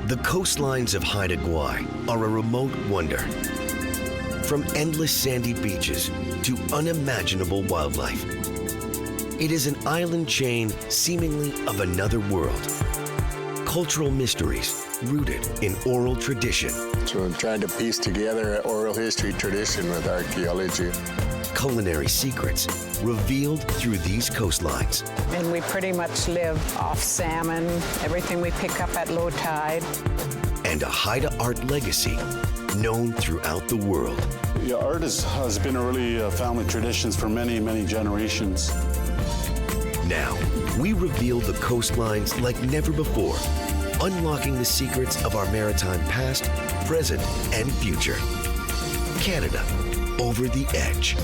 The coastlines of Haida Gwaii are a remote wonder. From endless sandy beaches to unimaginable wildlife, it is an island chain seemingly of another world. Cultural mysteries rooted in oral tradition. So I'm trying to piece together an oral history tradition with archaeology. Culinary secrets revealed through these coastlines. And we pretty much live off salmon, everything we pick up at low tide. And a Haida art legacy known throughout the world. Yeah, art has been a really family traditions for many, many generations. Now, we reveal the coastlines like never before, unlocking the secrets of our maritime past, present, and future. Canada, over the edge.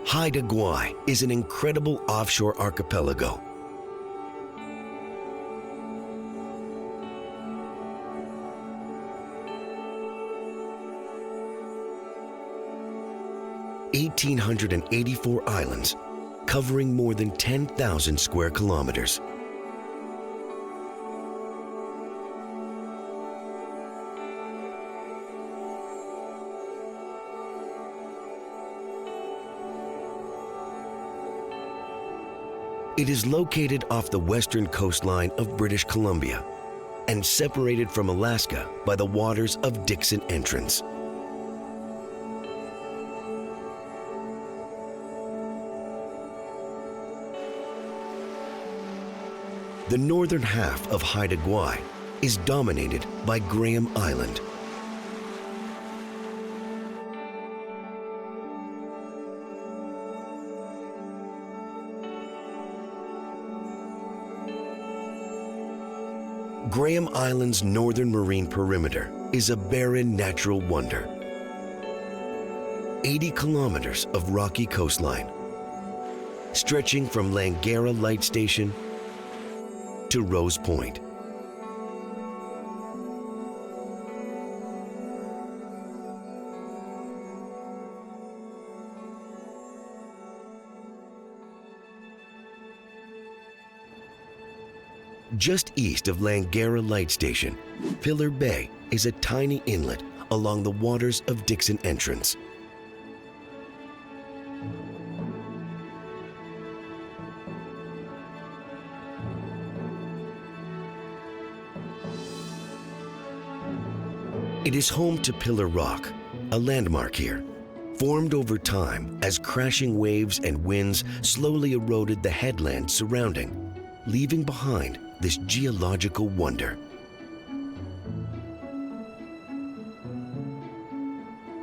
Haida Gwaii is an incredible offshore archipelago. (1,884 islands, covering more than 10,000 square kilometers. It is located off the western coastline of British Columbia and separated from Alaska by the waters of Dixon Entrance. The northern half of Haida Gwaii is dominated by Graham Island. Graham Island's northern marine perimeter is a barren natural wonder. 80 kilometers of rocky coastline, stretching from Langara Light Station to Rose Point. Just east of Langara Light Station, Pillar Bay is a tiny inlet along the waters of Dixon Entrance. It is home to Pillar Rock, a landmark here, formed over time as crashing waves and winds slowly eroded the headland surrounding, leaving behind this geological wonder.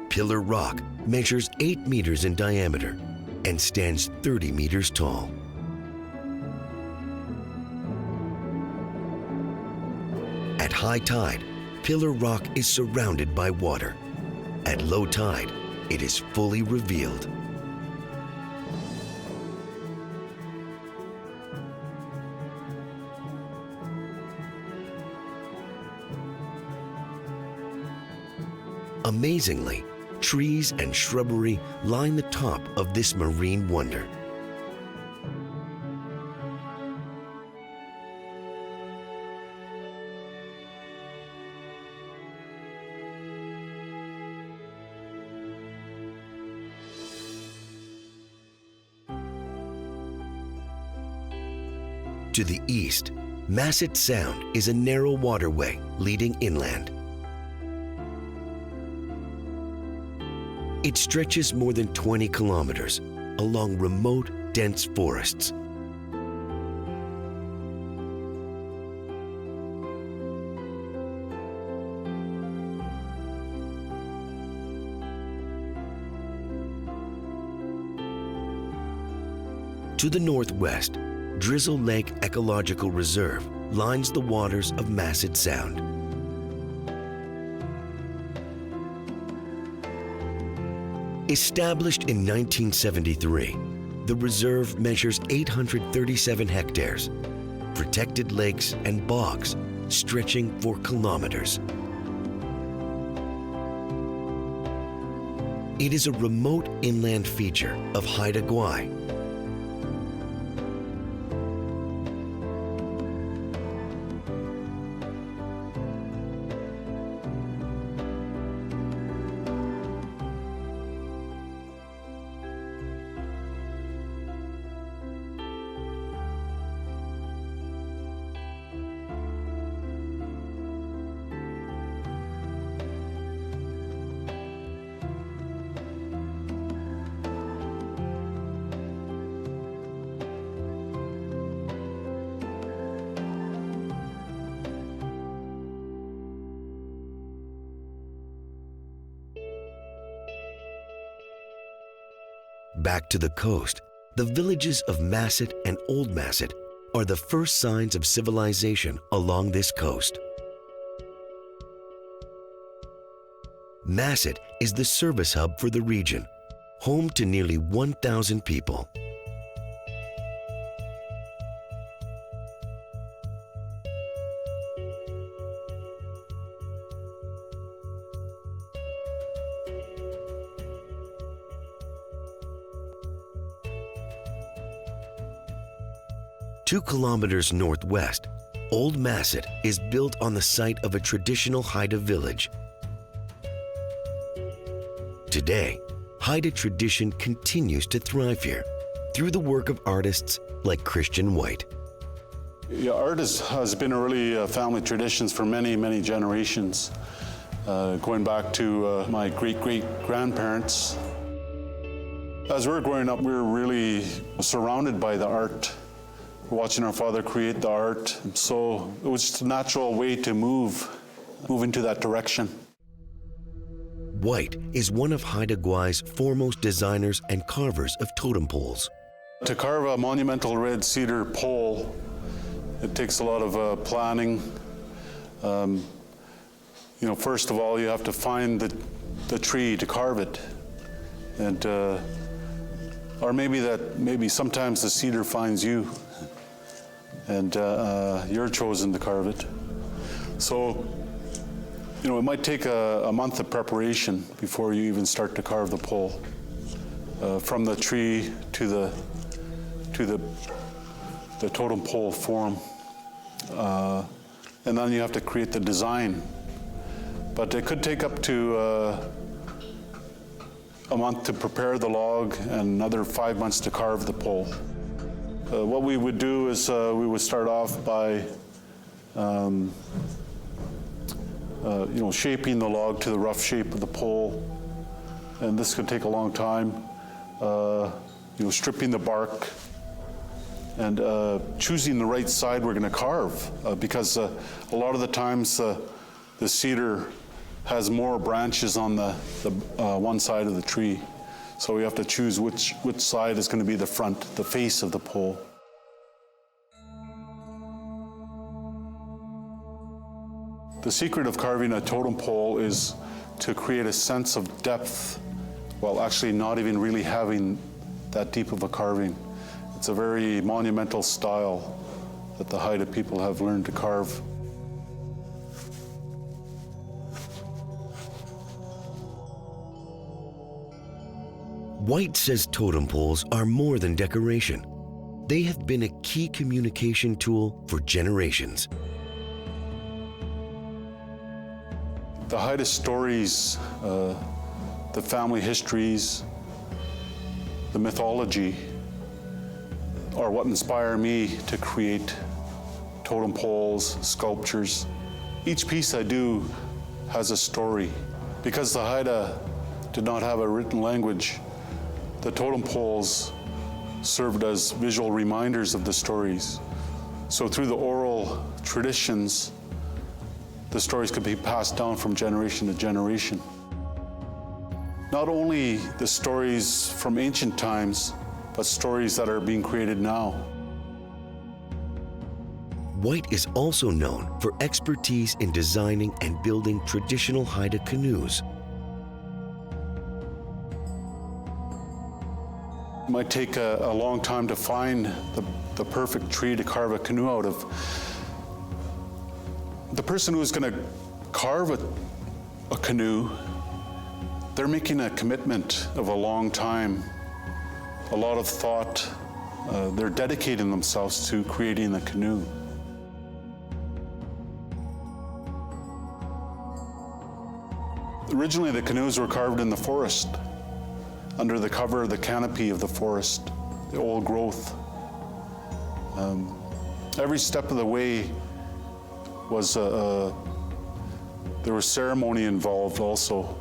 Pillar Rock measures 8 meters in diameter and stands 30 meters tall. At high tide, Pillar Rock is surrounded by water. At low tide, it is fully revealed. Amazingly, trees and shrubbery line the top of this marine wonder. To the east, Masset Sound is a narrow waterway leading inland. It stretches more than 20 kilometers along remote, dense forests. To the northwest, Drizzle Lake Ecological Reserve lines the waters of Masset Sound. Established in 1973, the reserve measures 837 hectares, protected lakes and bogs stretching for kilometers. It is a remote inland feature of Haida Gwaii. Back to the coast, the villages of Masset and Old Masset are the first signs of civilization along this coast. Masset is the service hub for the region, home to nearly 1,000 people. Two kilometers northwest, Old Masset is built on the site of a traditional Haida village. Today, Haida tradition continues to thrive here through the work of artists like Christian White. Yeah, art has been a really family traditions for many, many generations, going back to my great-great-grandparents. As we were growing up, we were really surrounded by the art. Watching our father create the art, so it was just a natural way to move into that direction. White is one of Haida Gwaii's foremost designers and carvers of totem poles. To carve a monumental red cedar pole, it takes a lot of planning. First of all, you have to find the tree to carve it, and or maybe sometimes the cedar finds you. And you're chosen to carve it. So, it might take a month of preparation before you even start to carve the pole, from the tree to the totem pole form, and then you have to create the design. But it could take up to a month to prepare the log and another 5 months to carve the pole. What we would do is we would start off by shaping the log to the rough shape of the pole, and this could take a long time. Stripping the bark and choosing the right side we're going to carve, because a lot of the times the cedar has more branches on the one side of the tree. So we have to choose which side is going to be the front, the face of the pole. The secret of carving a totem pole is to create a sense of depth while actually not even really having that deep of a carving. It's a very monumental style that the Haida people have learned to carve. White says totem poles are more than decoration. They have been a key communication tool for generations. The Haida stories, the family histories, the mythology are what inspire me to create totem poles, sculptures. Each piece I do has a story. Because the Haida did not have a written language, the totem poles served as visual reminders of the stories. So through the oral traditions, the stories could be passed down from generation to generation. Not only the stories from ancient times, but stories that are being created now. White is also known for expertise in designing and building traditional Haida canoes. It might take a long time to find the perfect tree to carve a canoe out of. The person who's going to carve a canoe, they're making a commitment of a long time, a lot of thought. They're dedicating themselves to creating a canoe. Originally, the canoes were carved in the forest, under the cover of the canopy of the forest, the old growth. Every step of the way was, there was ceremony involved also.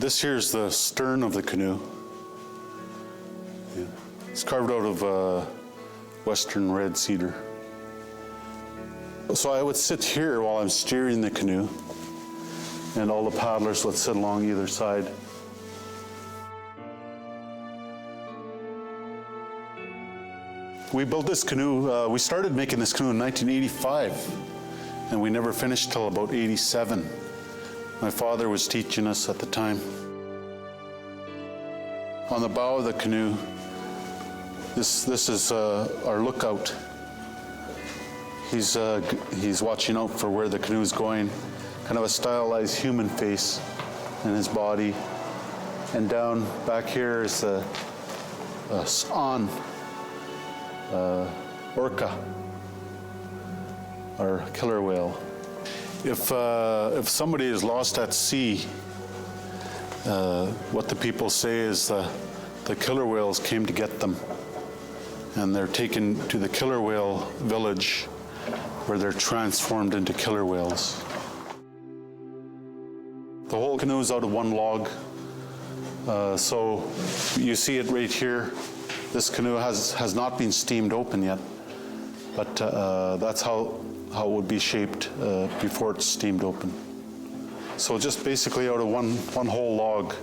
This here's the stern of the canoe. Yeah. It's carved out of western red cedar. So I would sit here while I'm steering the canoe, and all the paddlers would sit along either side. We built this canoe, we started making this canoe in 1985, and we never finished till about 87. My father was teaching us at the time. On the bow of the canoe, this is our lookout. He's watching out for where the canoe's going, kind of a stylized human face in his body. And down back here is a swan, orca, or killer whale. If somebody is lost at sea, what the people say is the killer whales came to get them, and they're taken to the killer whale village, where they're transformed into killer whales. The whole canoe is out of one log, so you see it right here. This canoe has not been steamed open yet, but that's how it would be shaped before it's steamed open. So just basically out of one whole log.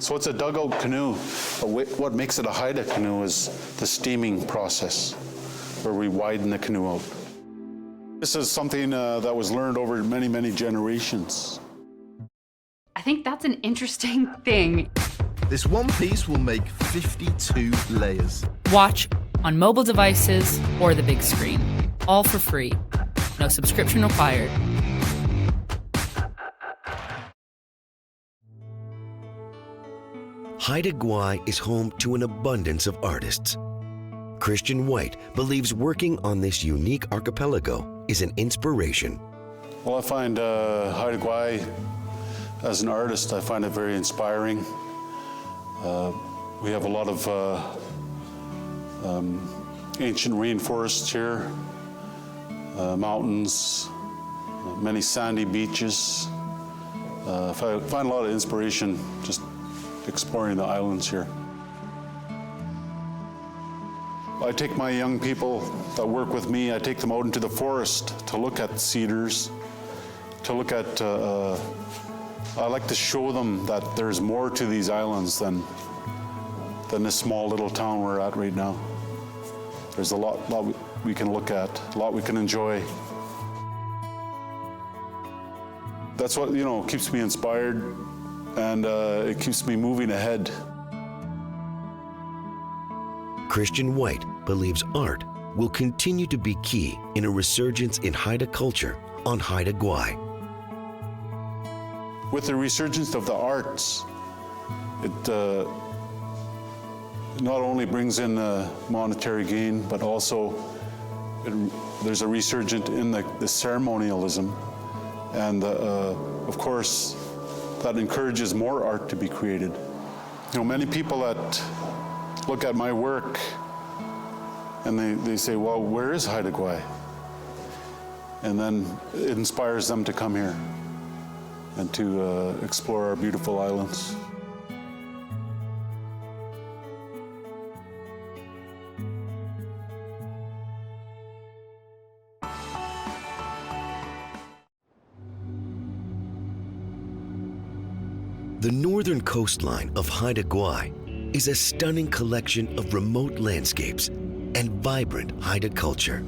So it's a dugout canoe, but what makes it a Haida canoe is the steaming process, where we widen the canoe out. This is something that was learned over many, many generations. I think that's an interesting thing. This one piece will make 52 layers. Watch on mobile devices or the big screen, all for free. No subscription required. Haida Gwaii is home to an abundance of artists. Christian White believes working on this unique archipelago is an inspiration. Well, I find Haida Gwaii, as an artist, I find it very inspiring. We have a lot of ancient rainforests here, mountains, many sandy beaches. I find a lot of inspiration just exploring the islands here. I take my young people that work with me, I take them out into the forest to look at cedars, to look at, I like to show them that there's more to these islands than this small little town we're at right now. There's a lot we can look at, a lot we can enjoy. That's what, keeps me inspired, and it keeps me moving ahead. Christian White believes art will continue to be key in a resurgence in Haida culture on Haida Gwaii. With the resurgence of the arts, it not only brings in monetary gain, but also there's a resurgence in the ceremonialism. And of course, that encourages more art to be created. Many people that look at my work and they say, well, where is Haida Gwaii? And then it inspires them to come here and to explore our beautiful islands. The northern coastline of Haida Gwaii is a stunning collection of remote landscapes and vibrant Haida culture.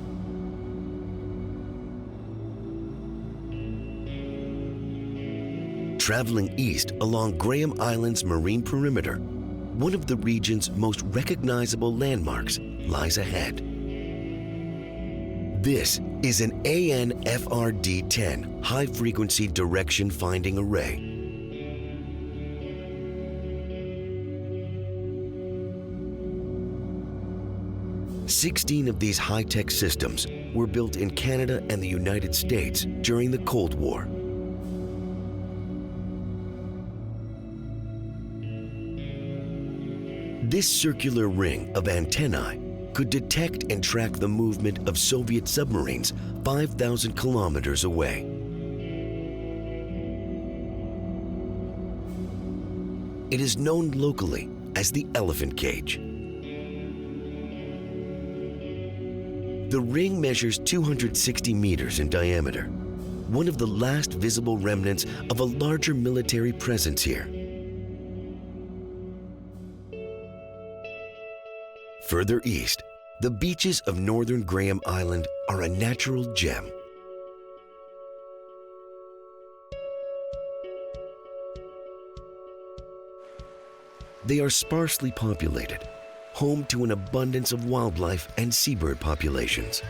Traveling east along Graham Island's marine perimeter, one of the region's most recognizable landmarks lies ahead. This is an AN-FRD-10 high-frequency direction finding array. Sixteen of these high-tech systems were built in Canada and the United States during the Cold War. This circular ring of antennae could detect and track the movement of Soviet submarines 5,000 kilometers away. It is known locally as the elephant cage. The ring measures 260 meters in diameter, one of the last visible remnants of a larger military presence here. Further east, the beaches of northern Graham Island are a natural gem. They are sparsely populated, home to an abundance of wildlife and seabird populations.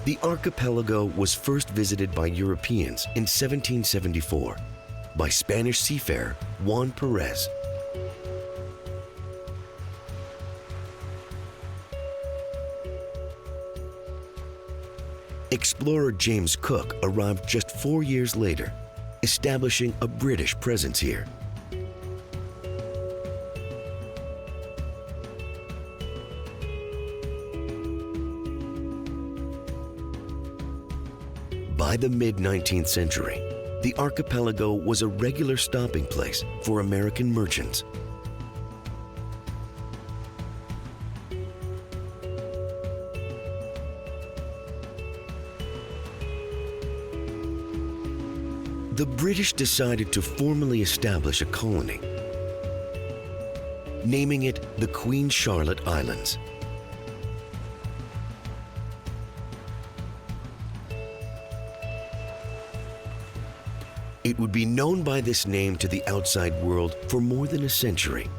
The archipelago was first visited by Europeans in 1774 by Spanish seafarer Juan Perez. Explorer James Cook arrived just 4 years later, establishing a British presence here. By the mid-19th century, the archipelago was a regular stopping place for American merchants. The British decided to formally establish a colony, naming it the Queen Charlotte Islands. It would be known by this name to the outside world for more than a century,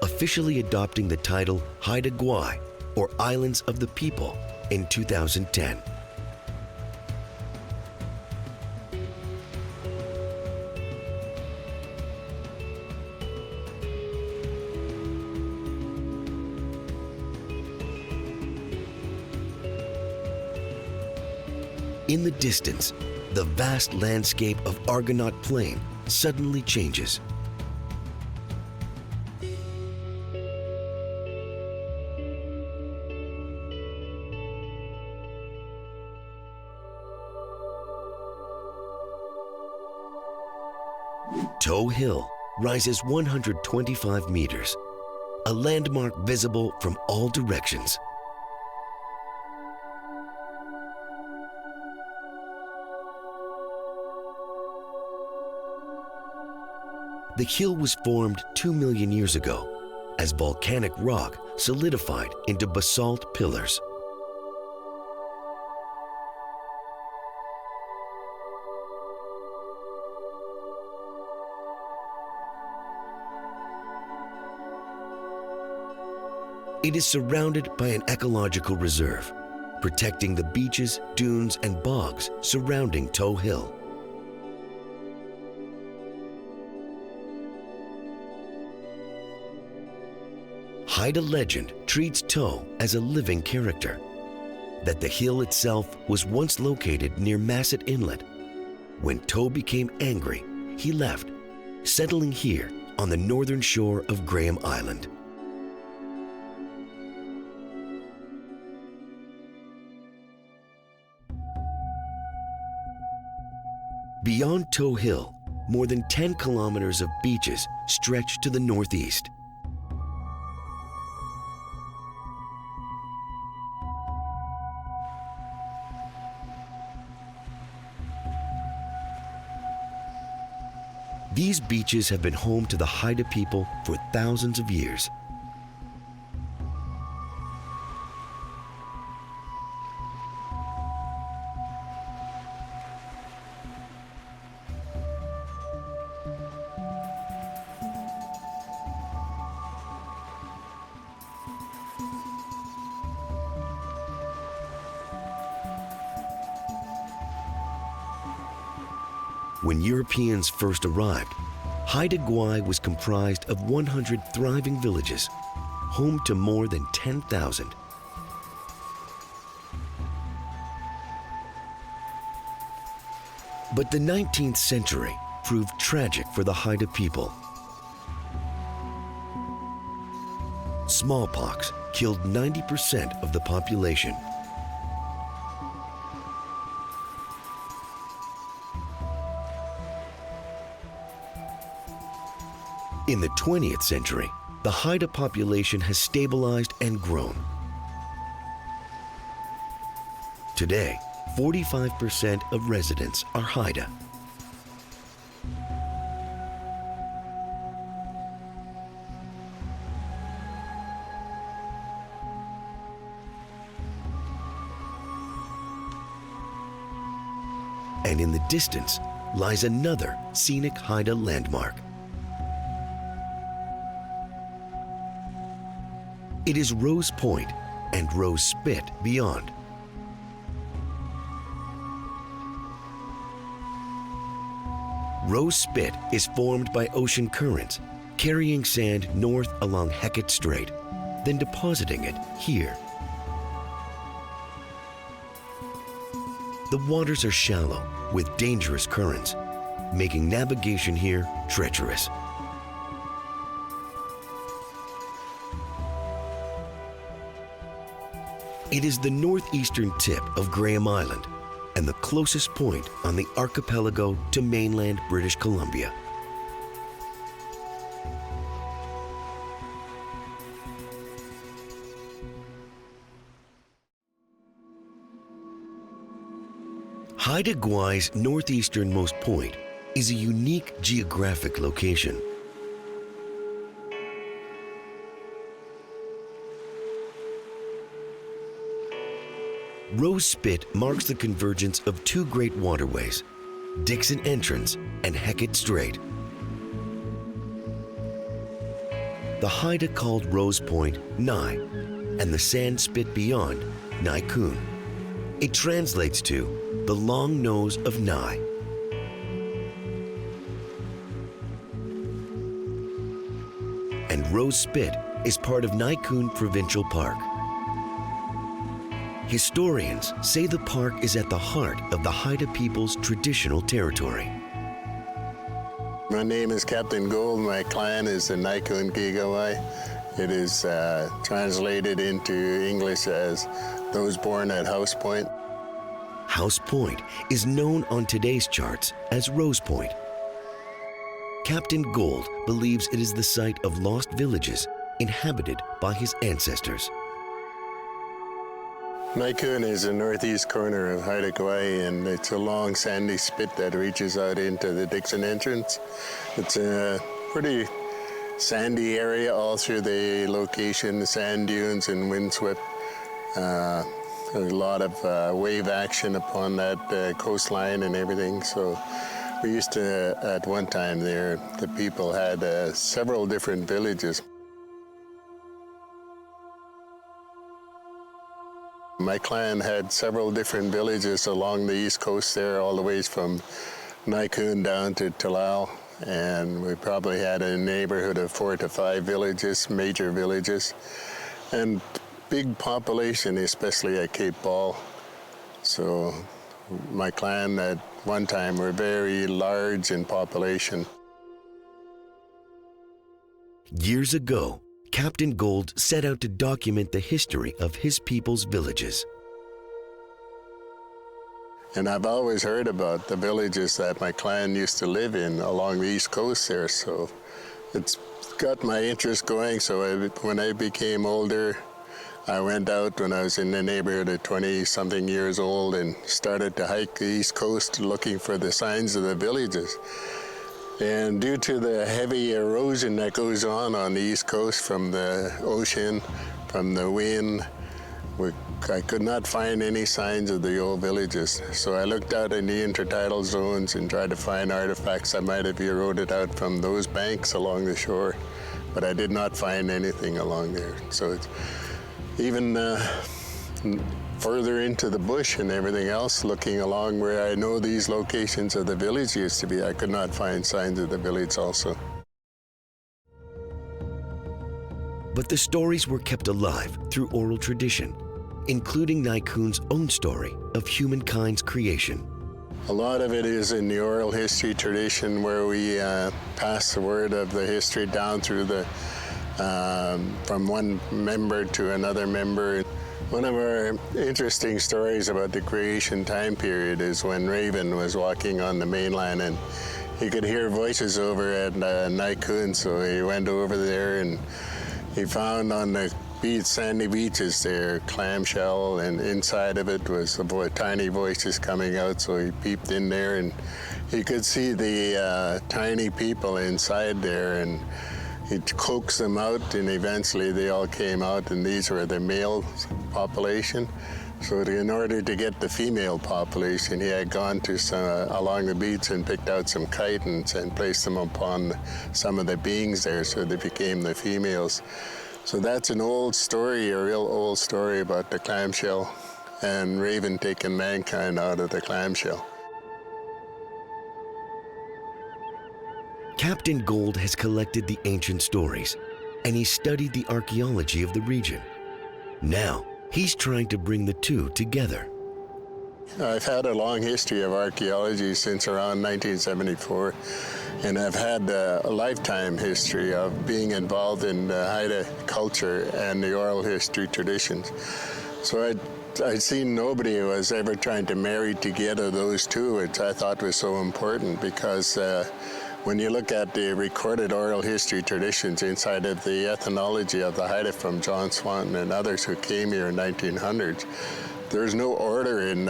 officially adopting the title Haida Gwaii, or Islands of the People, in 2010. In the distance, the vast landscape of Argonaut Plain suddenly changes. Toe Hill rises 125 meters, a landmark visible from all directions. The hill was formed 2 million years ago as volcanic rock solidified into basalt pillars. It is surrounded by an ecological reserve, protecting the beaches, dunes, and bogs surrounding Toe Hill. Haida legend treats Toe as a living character, that the hill itself was once located near Masset Inlet. When Toe became angry, he left, settling here on the northern shore of Graham Island. Beyond Toe Hill, more than 10 kilometers of beaches stretch to the northeast. These beaches have been home to the Haida people for thousands of years. When Europeans first arrived, Haida Gwaii was comprised of 100 thriving villages, home to more than 10,000. But the 19th century proved tragic for the Haida people. Smallpox killed 90% of the population. In the 20th century, the Haida population has stabilized and grown. Today, 45% of residents are Haida. And in the distance lies another scenic Haida landmark. It is Rose Point and Rose Spit beyond. Rose Spit is formed by ocean currents, carrying sand north along Hecate Strait, then depositing it here. The waters are shallow with dangerous currents, making navigation here treacherous. It is the northeastern tip of Graham Island and the closest point on the archipelago to mainland British Columbia. Haida Gwaii's northeasternmost point is a unique geographic location. Rose Spit marks the convergence of two great waterways, Dixon Entrance and Hecate Strait. The Haida called Rose Point Nai, and the sand spit beyond Naikoon. It translates to the long nose of Nai. And Rose Spit is part of Naikoon Provincial Park. Historians say the park is at the heart of the Haida people's traditional territory. My name is Captain Gold. My clan is the Naikoon Gigawai. It is translated into English as those born at House Point. House Point is known on today's charts as Rose Point. Captain Gold believes it is the site of lost villages inhabited by his ancestors. Naikoon is the northeast corner of Haida Gwaii, and it's a long sandy spit that reaches out into the Dixon Entrance. It's a pretty sandy area all through the location, the sand dunes and windswept. There's a lot of wave action upon that coastline and everything. So we used to, at one time there, the people had several different villages. My clan had several different villages along the east coast there, all the ways from Naikoon down to Talal, and we probably had a neighborhood of 4 to 5 villages, major villages, and big population, especially at Cape Ball. So my clan at one time were very large in population. Years ago, Captain Gold set out to document the history of his people's villages. And I've always heard about the villages that my clan used to live in along the east coast there, so it's got my interest going. So when I became older, I went out when I was in the neighborhood of 20-something years old and started to hike the east coast looking for the signs of the villages. And due to the heavy erosion that goes on the east coast from the ocean, from the wind, I could not find any signs of the old villages. So I looked out in the intertidal zones and tried to find artifacts that might have eroded out from those banks along the shore, but I did not find anything along there. So it's even further into the bush and everything else, looking along where I know these locations of the village used to be, I could not find signs of the village also. But the stories were kept alive through oral tradition, including Naikoon's own story of humankind's creation. A lot of it is in the oral history tradition where we pass the word of the history down through the, from one member to another member. One of our interesting stories about the creation time period is when Raven was walking on the mainland and he could hear voices over at Naikoon, so he went over there and he found on the sandy beaches there clamshell, and inside of it was tiny voices coming out, so he peeped in there and he could see the tiny people inside there, and he coaxed them out, and eventually they all came out, and these were the male population. So in order to get the female population, he had gone to along the beach and picked out some chitons and placed them upon some of the beings there, so they became the females. So that's an old story, a real old story about the clamshell and Raven taking mankind out of the clamshell. Captain Gold has collected the ancient stories, and he's studied the archaeology of the region. Now, he's trying to bring the two together. I've had a long history of archaeology since around 1974, and I've had a lifetime history of being involved in the Haida culture and the oral history traditions. So I'd seen nobody who was ever trying to marry together those two, which I thought was so important, because when you look at the recorded oral history traditions inside of the ethnology of the Haida from John Swanton and others who came here in 1900s, there's no order in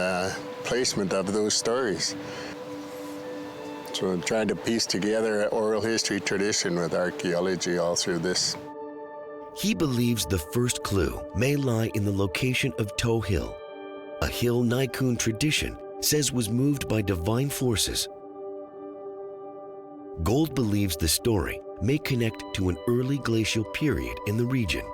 placement of those stories. So I'm trying to piece together oral history tradition with archaeology all through this. He believes the first clue may lie in the location of Toe Hill, a hill Naikoon tradition says was moved by divine forces. Gold believes the story may connect to an early glacial period in the region.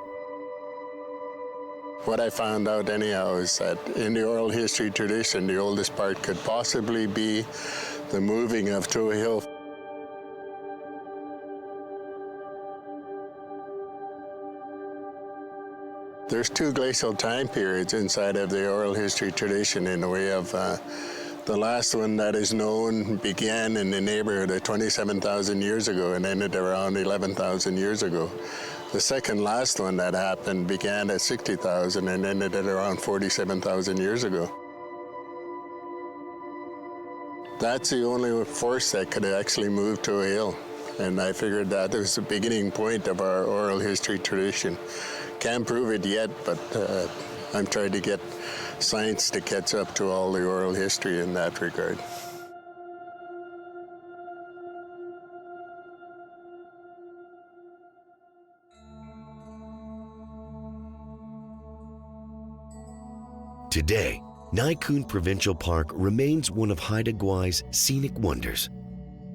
What I found out anyhow is that in the oral history tradition, the oldest part could possibly be the moving of Toe Hill. There's two glacial time periods inside of the oral history tradition in the way of the last one that is known began in the neighborhood of 27,000 years ago and ended around 11,000 years ago. The second last one that happened began at 60,000 and ended at around 47,000 years ago. That's the only force that could actually move to a hill. And I figured that was the beginning point of our oral history tradition. Can't prove it yet, but I'm trying to get science to catch up to all the oral history in that regard. Today, Naikoon Provincial Park remains one of Haida Gwaii's scenic wonders.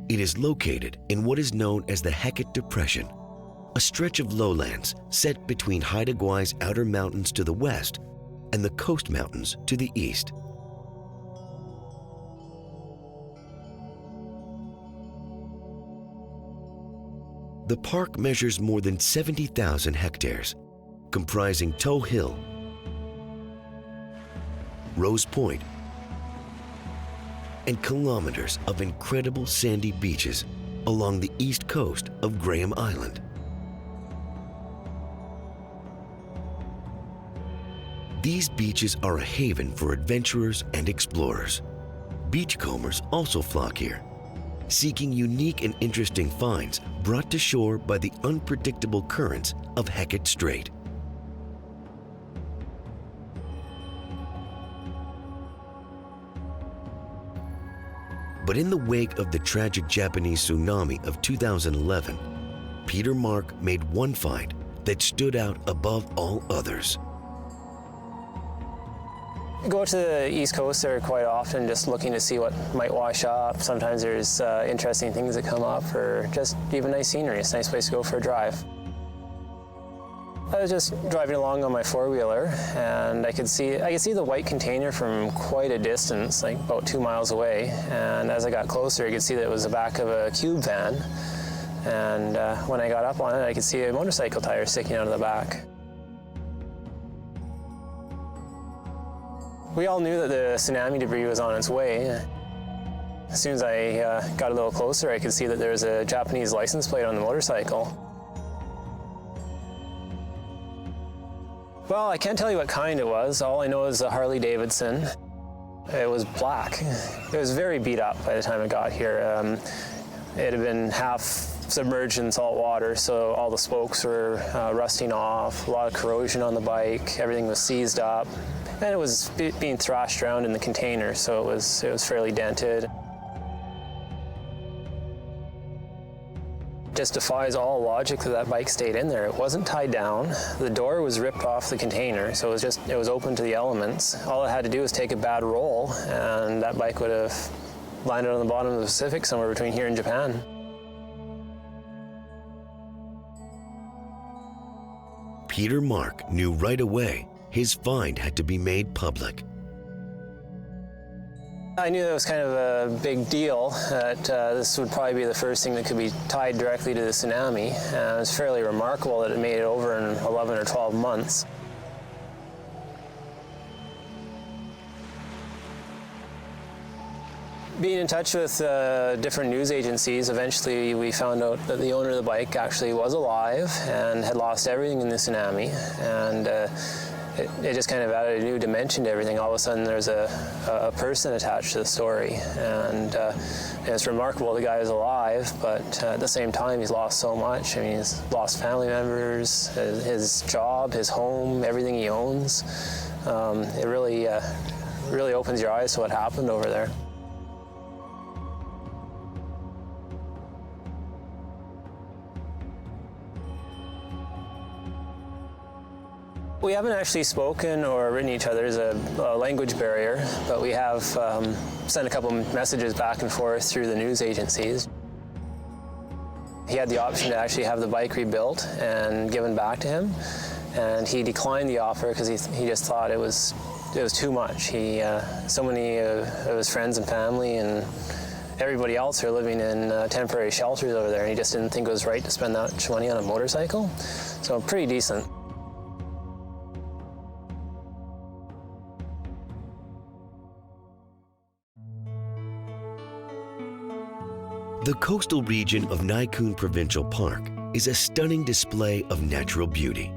It is located in what is known as the Hecate Depression, a stretch of lowlands set between Haida Gwaii's outer mountains to the west and the coast mountains to the east. The park measures more than 70,000 hectares, comprising Toe Hill, Rose Point, and kilometers of incredible sandy beaches along the east coast of Graham Island. These beaches are a haven for adventurers and explorers, Beachcombers also flock here, seeking unique and interesting finds brought to shore by the unpredictable currents of Hecate Strait. But in the wake of the tragic Japanese tsunami of 2011, Peter Mark made one find that stood out above all others. I go to the East Coast there quite often, just looking to see what might wash up. Sometimes there's interesting things that come up, or just even nice scenery. It's a nice place to go for a drive. I was just driving along on my four-wheeler, and I could see the white container from quite a distance, like about 2 miles away. And as I got closer, I could see that it was the back of a cube van. And when I got up on it, I could see a motorcycle tire sticking out of the back. We all knew that the tsunami debris was on its way. As soon as I got a little closer, I could see that there was a Japanese license plate on the motorcycle. Well, I can't tell you what kind it was. All I know is a Harley Davidson. It was black. It was very beat up by the time it got here. It had been half submerged in salt water, so all the spokes were rusting off, a lot of corrosion on the bike, everything was seized up, and it was being thrashed around in the container, so it was fairly dented. It just defies all logic that that bike stayed in there. It wasn't tied down. The door was ripped off the container, so it was open to the elements. All it had to do was take a bad roll, and that bike would have landed on the bottom of the Pacific somewhere between here and Japan. Peter Mark knew right away his find had to be made public. I knew that was kind of a big deal, that this would probably be the first thing that could be tied directly to the tsunami. It was fairly remarkable that it made it over in 11 or 12 months. Being in touch with different news agencies, eventually we found out that the owner of the bike actually was alive and had lost everything in the tsunami. And it just kind of added a new dimension to everything. All of a sudden there's a person attached to the story. And it's remarkable the guy is alive, but at the same time he's lost so much. I mean, he's lost family members, his job, his home, everything he owns. It really opens your eyes to what happened over there. We haven't actually spoken or written each other. There's a language barrier, but we have sent a couple messages back and forth through the news agencies. He had the option to actually have the bike rebuilt and given back to him, and he declined the offer because he just thought it was too much. So many of his friends and family and everybody else are living in temporary shelters over there, and he just didn't think it was right to spend that much money on a motorcycle. So pretty decent. The coastal region of Naikoon Provincial Park is a stunning display of natural beauty.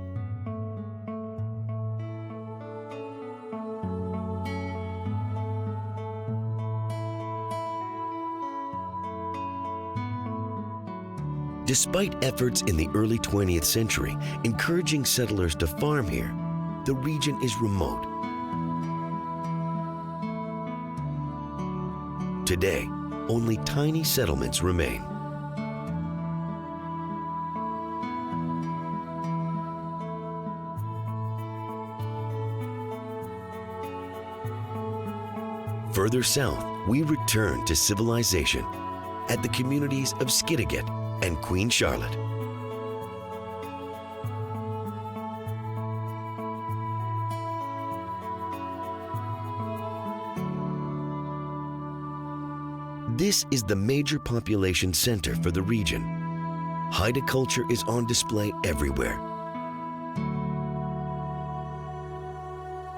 Despite efforts in the early 20th century encouraging settlers to farm here, the region is remote. Today, only tiny settlements remain. Further south, we return to civilization at the communities of Skidegate and Queen Charlotte. This is the major population center for the region. Haida culture is on display everywhere.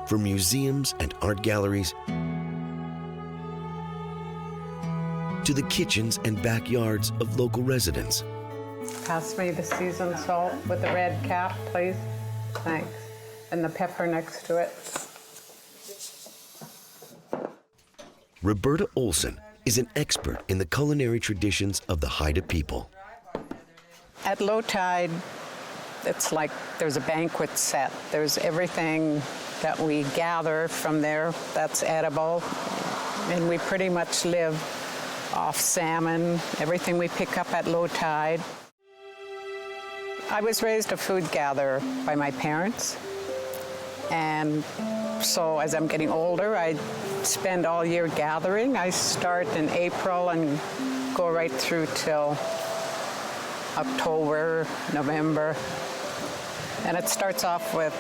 From museums and art galleries to the kitchens and backyards of local residents. Pass me the seasoned salt with the red cap, please. Thanks. And the pepper next to it. Roberta Olsen is an expert in the culinary traditions of the Haida people. At low tide, it's like there's a banquet set. There's everything that we gather from there that's edible. And we pretty much live off salmon, everything we pick up at low tide. I was raised a food gatherer by my parents. And so as I'm getting older, I spend all year gathering. I start in April and go right through till October, November. And it starts off with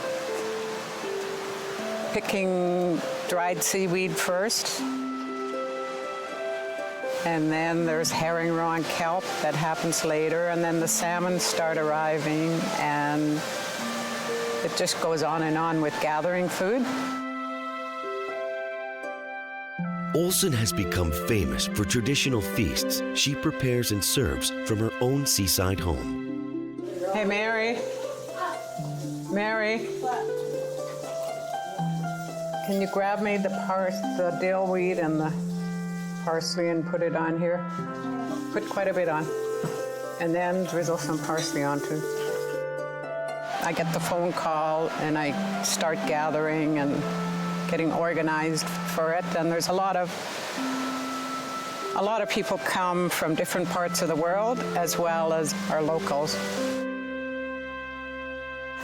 picking dried seaweed first. And then there's herring roe and kelp that happens later. And then the salmon start arriving, and it just goes on and on with gathering food. Olsen has become famous for traditional feasts she prepares and serves from her own seaside home. Hey, Mary. Mary. Can you grab me the dill weed and the parsley and put it on here? Put quite a bit on. And then drizzle some parsley onto. I get the phone call and I start gathering and getting organized for it. And there's a lot of people come from different parts of the world as well as our locals.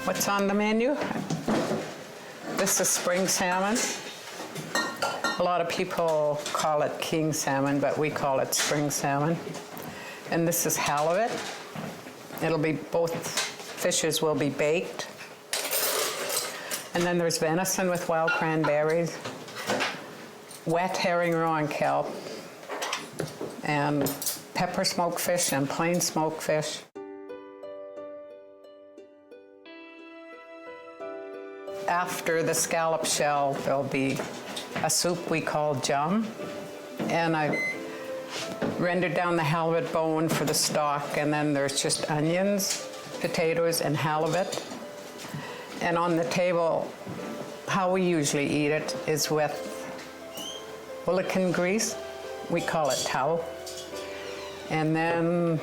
What's on the menu? This is spring salmon. A lot of people call it king salmon, but we call it spring salmon. And this is halibut. Both fishes will be baked. And then there's venison with wild cranberries, wet herring roe and kelp, and pepper smoked fish and plain smoked fish. After the scallop shell, there'll be a soup we call jum, and I rendered down the halibut bone for the stock, and then there's just onions, potatoes, and halibut. And on the table, how we usually eat it is with bullock grease. We call it tau. And then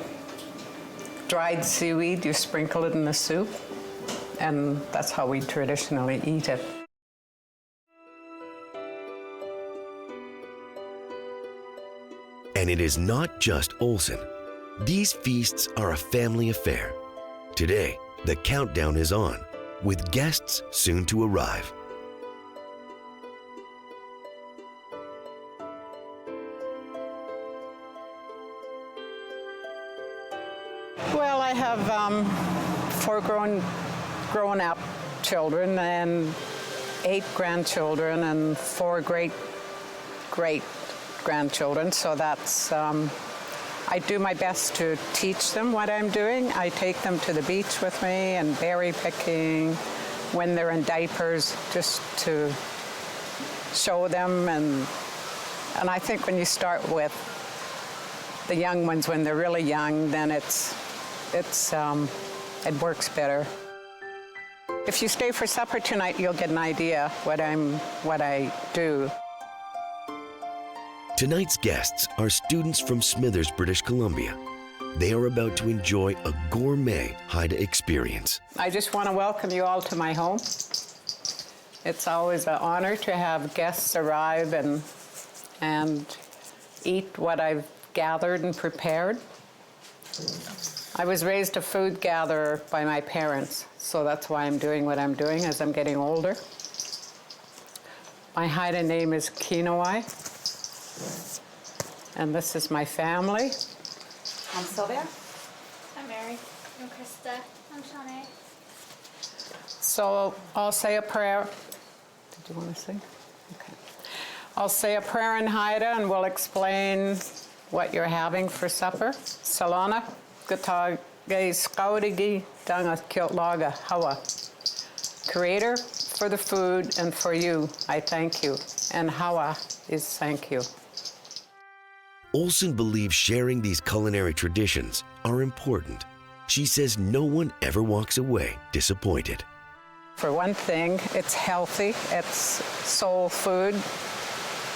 dried seaweed, you sprinkle it in the soup, and that's how we traditionally eat it. And it is not just Olsen. These feasts are a family affair. Today, the countdown is on, with guests soon to arrive. Well, I have 4 grown-up children and 8 grandchildren and 4 great-grandchildren. So that's, I do my best to teach them what I'm doing. I take them to the beach with me and berry picking when they're in diapers, just to show them. And I think when you start with the young ones when they're really young, then it works better. If you stay for supper tonight, you'll get an idea what I do. Tonight's guests are students from Smithers, British Columbia. They are about to enjoy a gourmet Haida experience. I just want to welcome you all to my home. It's always an honor to have guests arrive and eat what I've gathered and prepared. I was raised a food gatherer by my parents, so that's why I'm doing what I'm doing as I'm getting older. My Haida name is Kinawai, and this is my family. I'm Sylvia. I'm Mary. I'm Krista. I'm Shawnee. So I'll say a prayer. Did you want to sing? Okay. I'll say a prayer in Haida and we'll explain what you're having for supper. Salana, Gatag, Skaudigi, Danga Kiltlaga, Hawa. Creator, for the food and for you, I thank you. And Hawa is thank you. Olsen believes sharing these culinary traditions are important. She says no one ever walks away disappointed. For one thing, it's healthy, it's soul food,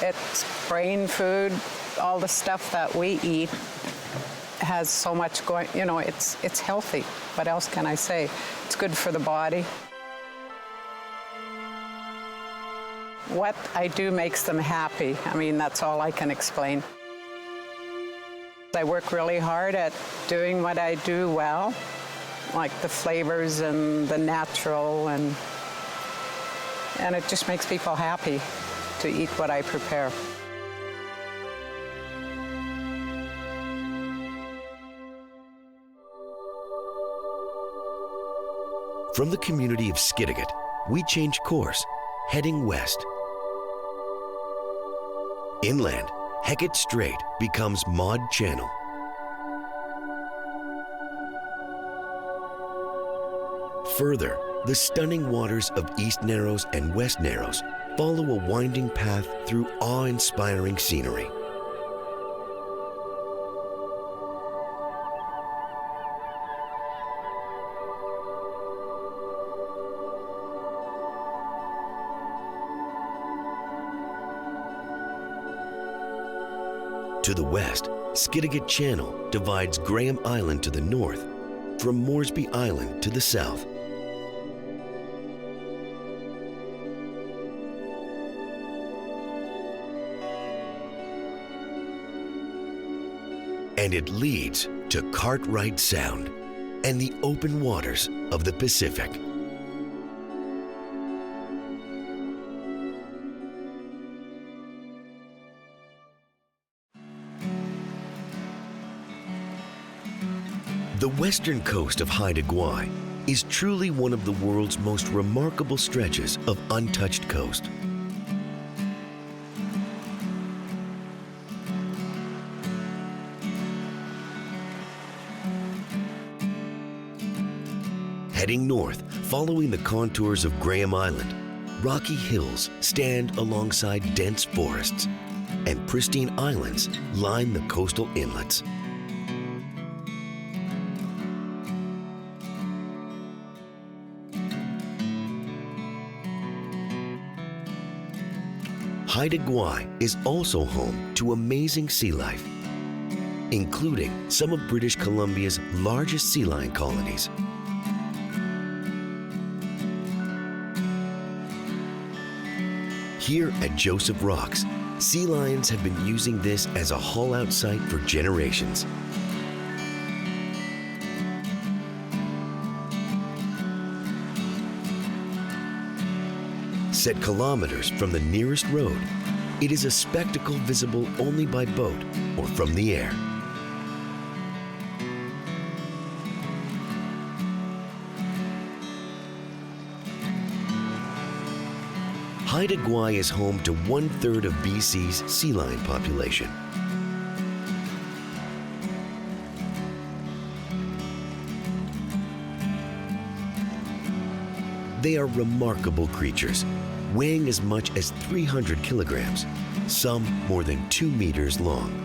It's brain food. All the stuff that we eat has so much going, you know, it's healthy. What else can I say? It's good for the body. What I do makes them happy. I mean, that's all I can explain. I work really hard at doing what I do well, like the flavors and the natural, and it just makes people happy to eat what I prepare. From the community of Skidegate, we change course, heading west. Inland, Hecate Strait becomes Maud Channel. Further, the stunning waters of East Narrows and West Narrows follow a winding path through awe-inspiring scenery. To the west, Skidegate Channel divides Graham Island to the north from Moresby Island to the south. And it leads to Cartwright Sound and the open waters of the Pacific. The western coast of Haida Gwaii is truly one of the world's most remarkable stretches of untouched coast. Heading north, following the contours of Graham Island, rocky hills stand alongside dense forests, and pristine islands line the coastal inlets. Haida Gwaii is also home to amazing sea life, including some of British Columbia's largest sea lion colonies. Here at Joseph Rocks, sea lions have been using this as a haul-out site for generations. Set kilometers from the nearest road, it is a spectacle visible only by boat or from the air. Haida Gwaii is home to 1/3 of BC's sea lion population. They are remarkable creatures, weighing as much as 300 kilograms, some more than 2 meters long.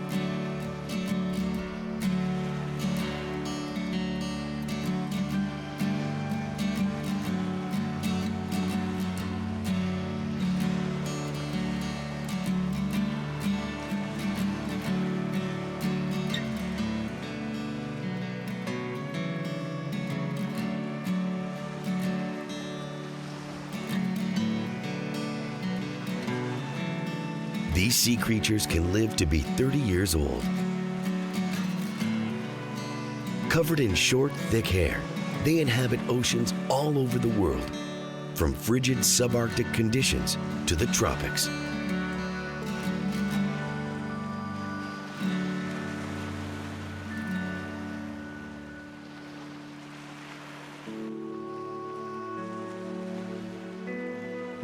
These sea creatures can live to be 30 years old. Covered in short, thick hair, they inhabit oceans all over the world, from frigid subarctic conditions to the tropics.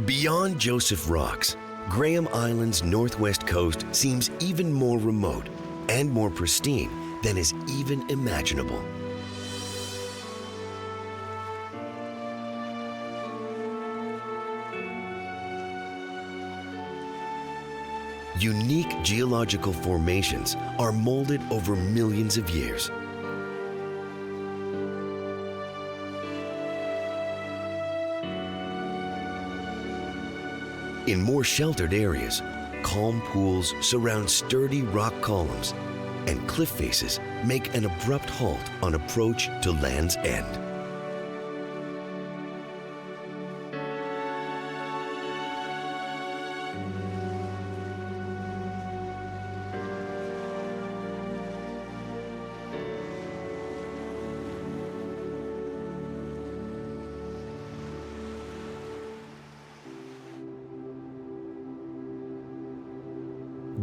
Beyond Joseph Rocks, Graham Island's northwest coast seems even more remote and more pristine than is even imaginable. Unique geological formations are molded over millions of years. In more sheltered areas, calm pools surround sturdy rock columns, and cliff faces make an abrupt halt on approach to Land's End.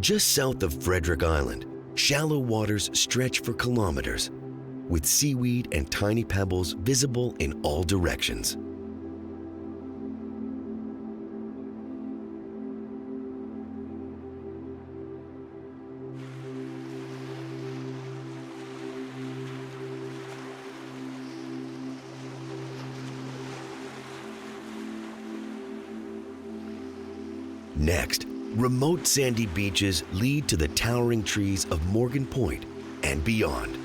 Just south of Frederick Island, shallow waters stretch for kilometers, with seaweed and tiny pebbles visible in all directions. Next, remote sandy beaches lead to the towering trees of Morgan Point and beyond.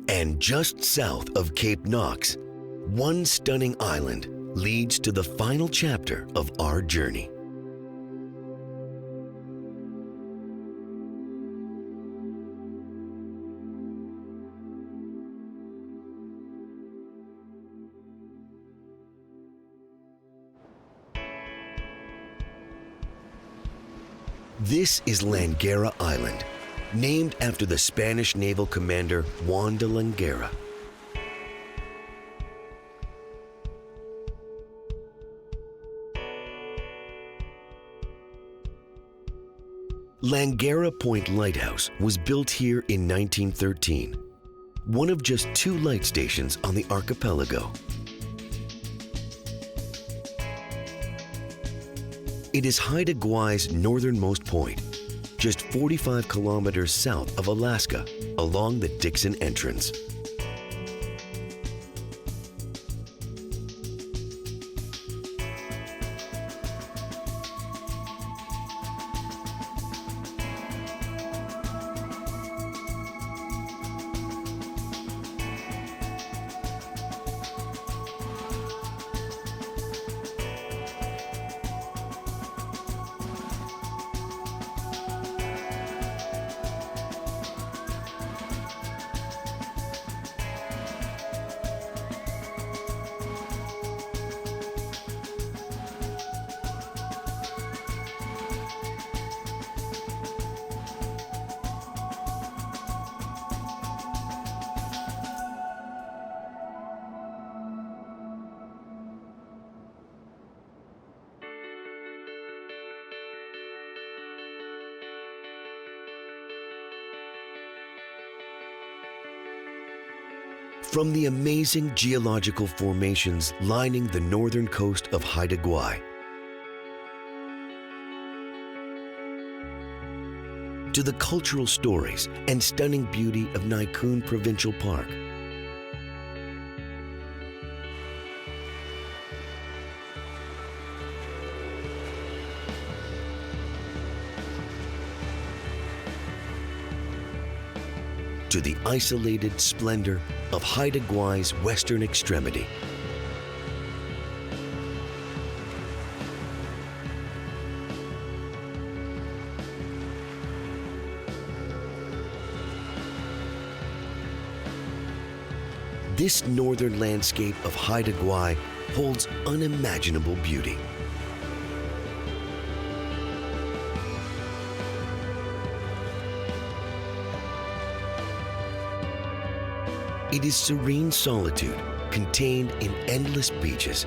And just south of Cape Knox, one stunning island leads to the final chapter of our journey. This is Langara Island, named after the Spanish naval commander Juan de Langara. Langara Point Lighthouse was built here in 1913, one of just 2 light stations on the archipelago. It is Haida Gwaii's northernmost point, just 45 kilometers south of Alaska, along the Dixon Entrance. From the amazing geological formations lining the northern coast of Haida Gwaii, to the cultural stories and stunning beauty of Naikoon Provincial Park, to the isolated splendor of Haida Gwaii's western extremity. This northern landscape of Haida Gwaii holds unimaginable beauty. It is serene solitude contained in endless beaches.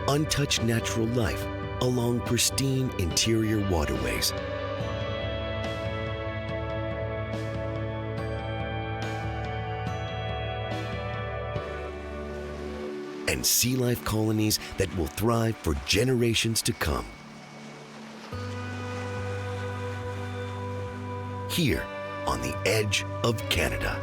Untouched natural life along pristine interior waterways. And sea life colonies that will thrive for generations to come. Here on the edge of Canada.